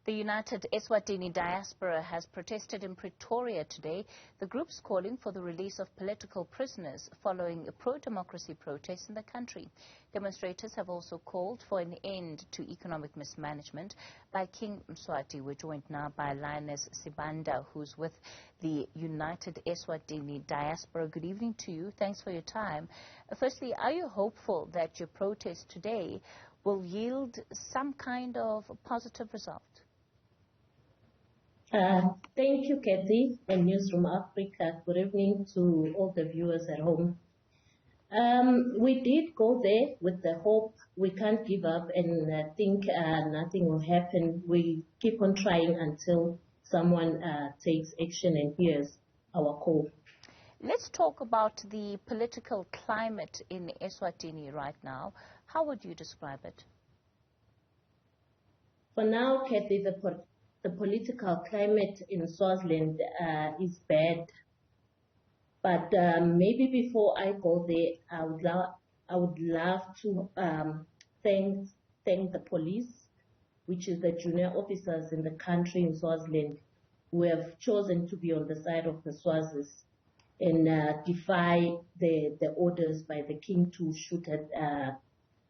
The United eSwatini Diaspora has protested in Pretoria today. The group's calling for the release of political prisoners following pro-democracy protests in the country. Demonstrators have also called for an end to economic mismanagement by King Mswati. We're joined now by Lioness Sibande, who's with the United eSwatini Diaspora. Good evening to you. Thanks for your time. Firstly, are you hopeful that your protest today will yield some kind of positive result? Thank you, Kathy, and Newzroom Afrika. Good evening to all the viewers at home. We did go there with the hope we can't give up and think nothing will happen. We keep on trying until someone takes action and hears our call. Let's talk about the political climate in eSwatini right now. How would you describe it? For now, Kathy, the political climate in Swaziland is bad. But maybe before I go there, I would love to thank the police, which is the junior officers in the country in Swaziland, who have chosen to be on the side of the Swazis and defy the orders by the king to shoot at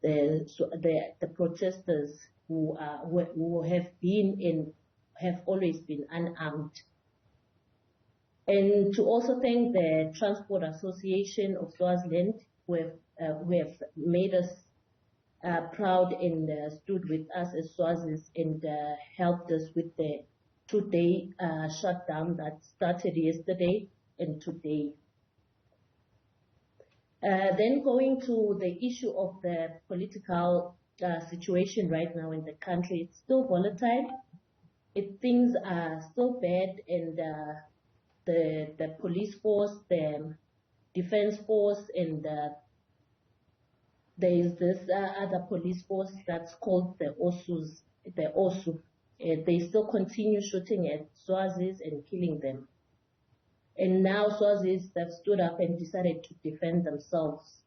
the protesters who have always been unarmed. And to also thank the Transport Association of Swaziland, who have made us proud and stood with us as Swazis and helped us with the two-day shutdown that started yesterday and today. Then going to the issue of the political situation right now in the country, it's still volatile. Things are still bad, and the police force, the defense force, and there is this other police force that's called the OSU. They still continue shooting at Swazis and killing them. And now Swazis have stood up and decided to defend themselves.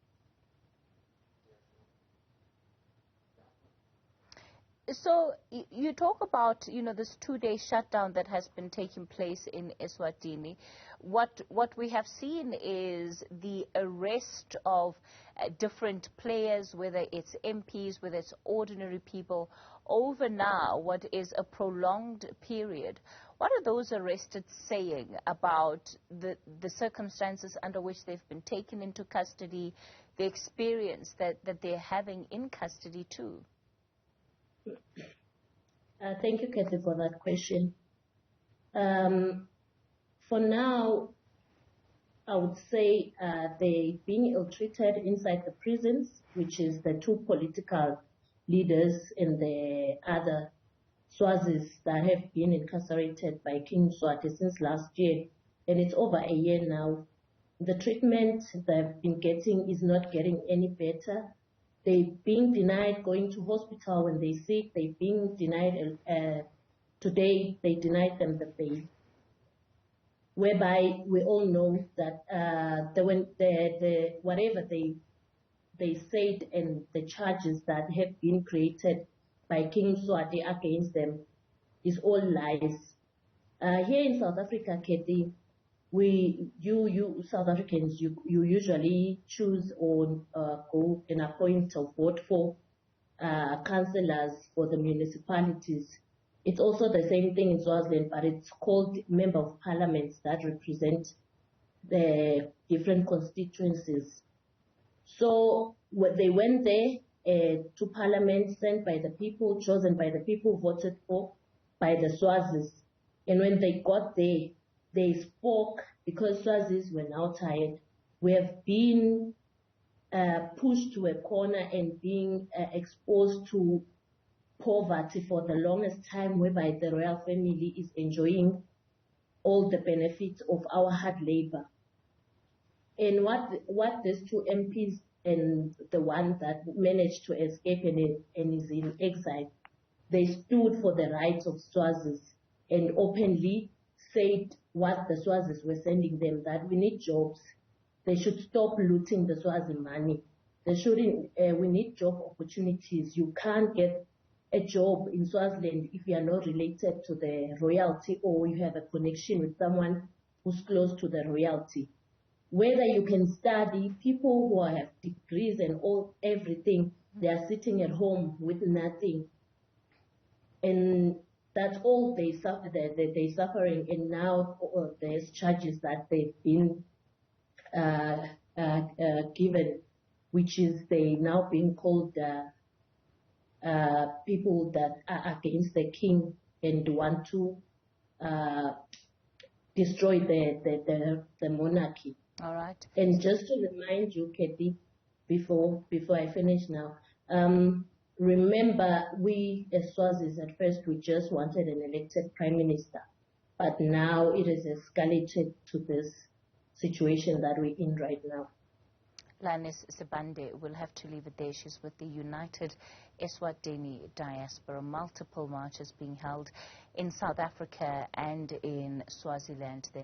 So you talk about, this two-day shutdown that has been taking place in eSwatini. What we have seen is the arrest of different players, whether it's MPs, whether it's ordinary people, over now what is a prolonged period. What are those arrested saying about the circumstances under which they've been taken into custody, the experience that they're having in custody too? Thank you, Kathy, for that question. For now, I would say they're being ill-treated inside the prisons, which is the two political leaders and the other Swazis that have been incarcerated by King Mswati since last year. And it's over a year now. The treatment they've been getting is not getting any better. They're being denied going to hospital when they're sick. They're being denied, today they denied them the bail. Whereby we all know that whatever they said and the charges that have been created by King Mswati against them is all lies. Here in South Africa, Kathy, you South Africans, you usually choose or go and appoint or vote for councillors for the municipalities. It's also the same thing in Swaziland, but it's called Member of Parliament that represent the different constituencies. So when they went there to Parliament, sent by the people, chosen by the people, voted for by the Swazis. And when they got there, they spoke because Swazis were now tired. We have been pushed to a corner and being exposed to poverty for the longest time, whereby the royal family is enjoying all the benefits of our hard labor. And what these two MPs and the one that managed to escape and is in exile, they stood for the rights of Swazis and openly said what the Swazis were sending them, that we need jobs. They should stop looting the Swazi money. We need job opportunities. You can't get a job in Swaziland if you are not related to the royalty or you have a connection with someone who's close to the royalty. Whether you can study, people who have degrees and everything, they are sitting at home with nothing. And that's all they're suffering. And now there's charges that they've been given, which is they now being called people that are against the king and want to destroy the monarchy. All right. And just to remind you, Kathy, before I finish now, remember we as Swazis at first we just wanted an elected prime minister, but now it has escalated to this situation that we're in right now. Lioness, Sibande will have to leave it there. She's with the United eSwatini Diaspora. Multiple marches being held in South Africa and in Swaziland.